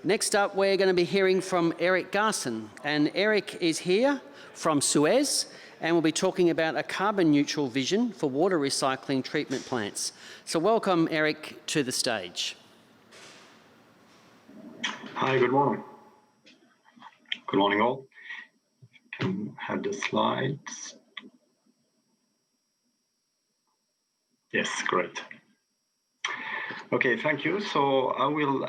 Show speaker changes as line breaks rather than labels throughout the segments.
Next up, we're going to be hearing from Eric Garcin, and Eric is here from Suez, and we'll be talking about a carbon neutral vision for water recycling treatment plants. So welcome, Eric, to the stage.
Hi, good morning. Good morning, all. Can have the slides. Yes, great. Okay, thank you. So I will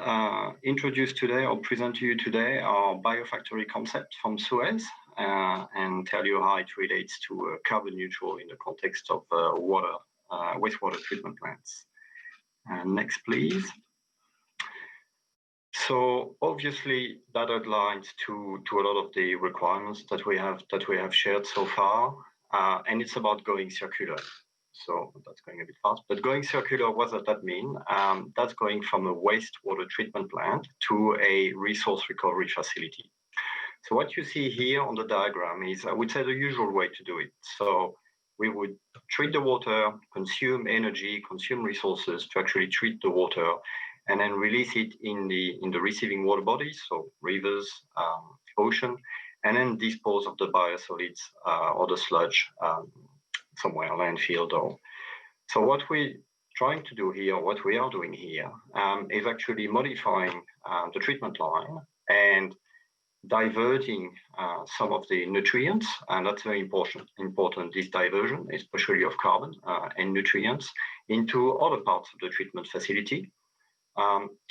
introduce today or present to you today our biofactory concept from Suez and tell you how it relates to carbon neutral in the context of wastewater treatment plants. Next, please. So obviously that outlines to a lot of the requirements that we have shared so far, and it's about going circular. So that's going a bit fast, but going circular, what does that mean? That's going from a wastewater treatment plant to a resource recovery facility. So what you see here on the diagram is, I would say, the usual way to do it. So we would treat the water, consume energy, consume resources to actually treat the water, and then release it in the receiving water bodies, so rivers, ocean, and then dispose of the biosolids or the sludge somewhere, landfill or. So what we're trying to do here, what we are doing here, is actually modifying the treatment line and diverting some of the nutrients, and that's very important, this diversion, especially of carbon and nutrients, into other parts of the treatment facility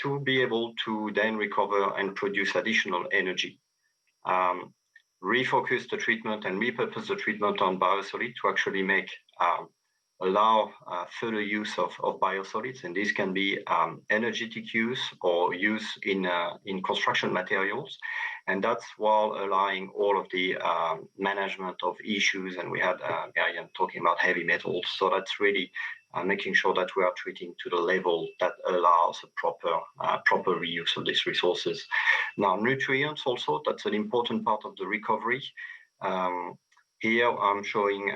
to be able to then recover and produce additional energy. Refocus the treatment and repurpose the treatment on biosolid to actually allow further use of biosolids, and this can be energetic use or use in construction materials, and that's while allowing all of the management of issues. And we had Garcin talking about heavy metals, so that's really making sure that we are treating to the level that allows a proper reuse of these resources. Now, nutrients also, that's an important part of the recovery. Here I'm showing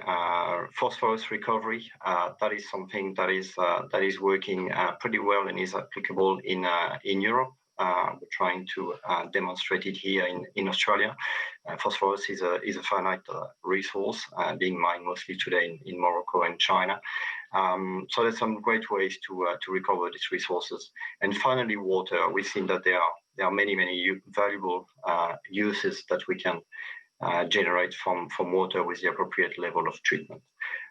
phosphorus recovery. That is something that is working pretty well and is applicable in Europe. We're trying to demonstrate it here in Australia. Phosphorus is a finite resource being mined mostly today in Morocco and China. So there's some great ways to recover these resources. And finally, water. We've seen that there are many valuable uses that we can generate from water with the appropriate level of treatment.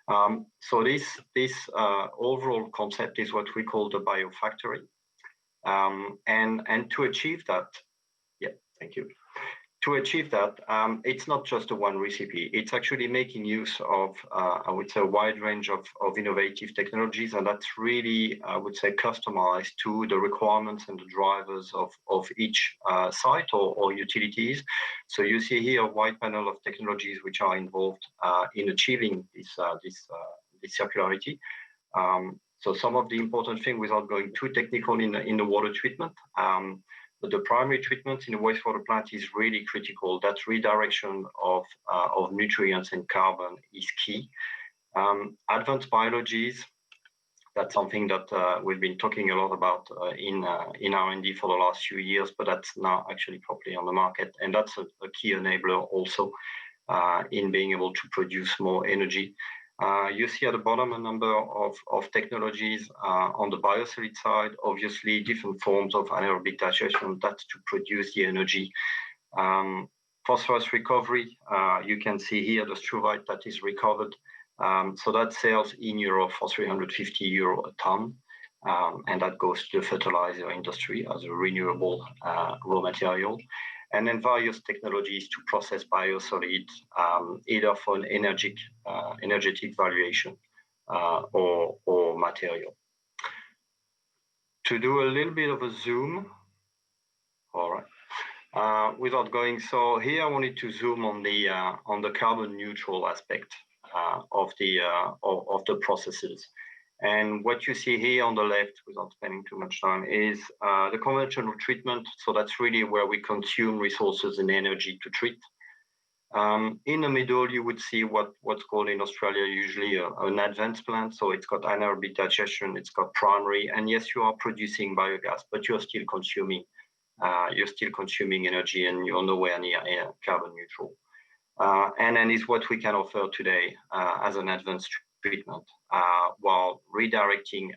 So this overall concept is what we call the biofactory. And to achieve that, thank you. To achieve that, it's not just a one recipe. It's actually making use of, I would say, a wide range of innovative technologies, and that's really, I would say, customized to the requirements and the drivers of each site or utilities. So you see here a wide panel of technologies which are involved in achieving this circularity. So some of the important things, without going too technical in the water treatment, but the primary treatment in the wastewater plant is really critical. That redirection of nutrients and carbon is key. Advanced biologies, that's something that we've been talking a lot about in R&D for the last few years, but that's now actually properly on the market. And that's a key enabler also in being able to produce more energy. You see at the bottom a number of technologies on the biosolid side, obviously different forms of anaerobic digestion, that's to produce the energy. Phosphorus recovery, you can see here the struvite that is recovered. So that sells in Europe for €350 a ton, and that goes to the fertilizer industry as a renewable raw material. And then various technologies to process biosolids, either for an energetic valuation or material. To do a little bit of a zoom, all right, without going, so here I wanted to zoom on the carbon neutral aspect of the processes. And what you see here on the left, without spending too much time, is the conventional treatment. So that's really where we consume resources and energy to treat. In the middle, you would see what's called in Australia usually an advanced plant. So it's got anaerobic digestion, it's got primary, and yes, you are producing biogas, but you're still consuming you're still consuming energy and you're nowhere near carbon neutral. And then is what we can offer today as an advanced treatment, while redirecting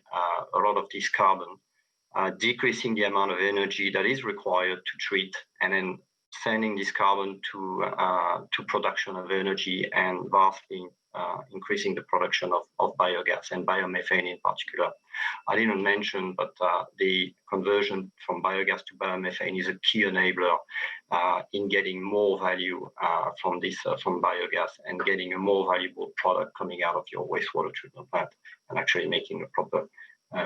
a lot of this carbon, decreasing the amount of energy that is required to treat, and then sending this carbon to production of energy and vastly increasing the production of biogas and biomethane in particular. I didn't mention, but the conversion from biogas to biomethane is a key enabler in getting more value from biogas and getting a more valuable product coming out of your wastewater treatment plant and actually making a proper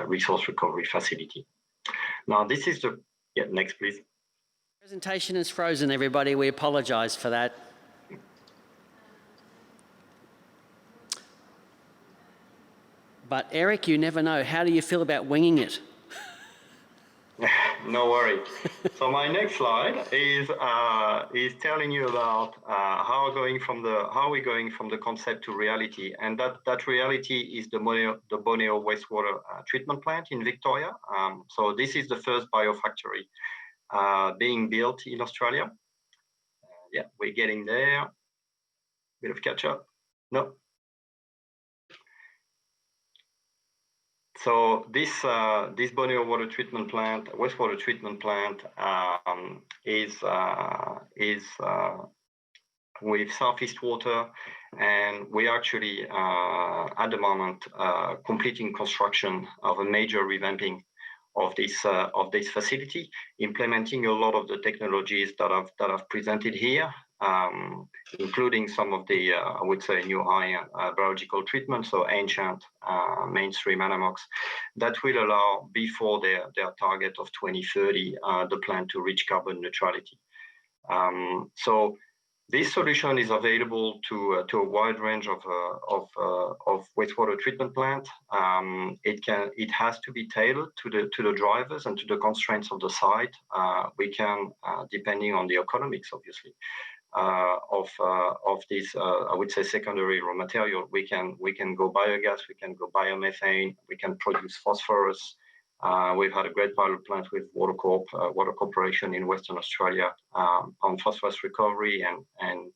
resource recovery facility. Now, this is next, please.
Presentation is frozen, everybody. We apologise for that. But Eric, you never know. How do you feel about winging it?
No worry. So my next slide is telling you about how we're going from the concept to reality, and that reality is the Boneo wastewater treatment plant in Victoria. So this is the first biofactory being built in Australia. Yeah, we're getting there. Bit of catch up. No. So this Boneo wastewater treatment plant is with Southeast Water, and we actually at the moment completing construction of a major revamping of this facility, implementing a lot of the technologies that I've presented here, including some of the I would say new high biological treatments, so ancient mainstream analogs that will allow before their target of 2030 the plan to reach carbon neutrality. So this solution is available to a wide range of wastewater treatment plants. It has to be tailored to the drivers and to the constraints of the site. We can, depending on the economics, obviously, of this, I would say secondary raw material. We can go biogas, we can go biomethane, we can produce phosphorus. We've had a great pilot plant with Water Corporation in Western Australia on phosphorus recovery and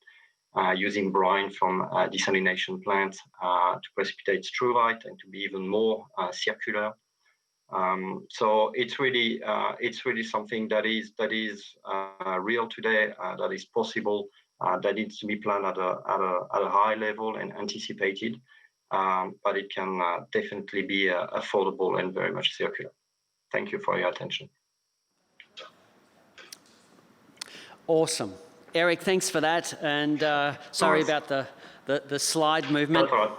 using brine from desalination plants to precipitate struvite and to be even more circular. So it's really something that is real today, that is possible, that needs to be planned at a high level and anticipated. But it can definitely be affordable and very much circular. Thank you for your attention.
Awesome. Eric, thanks for that. And sorry about the slide movement.
That's all right.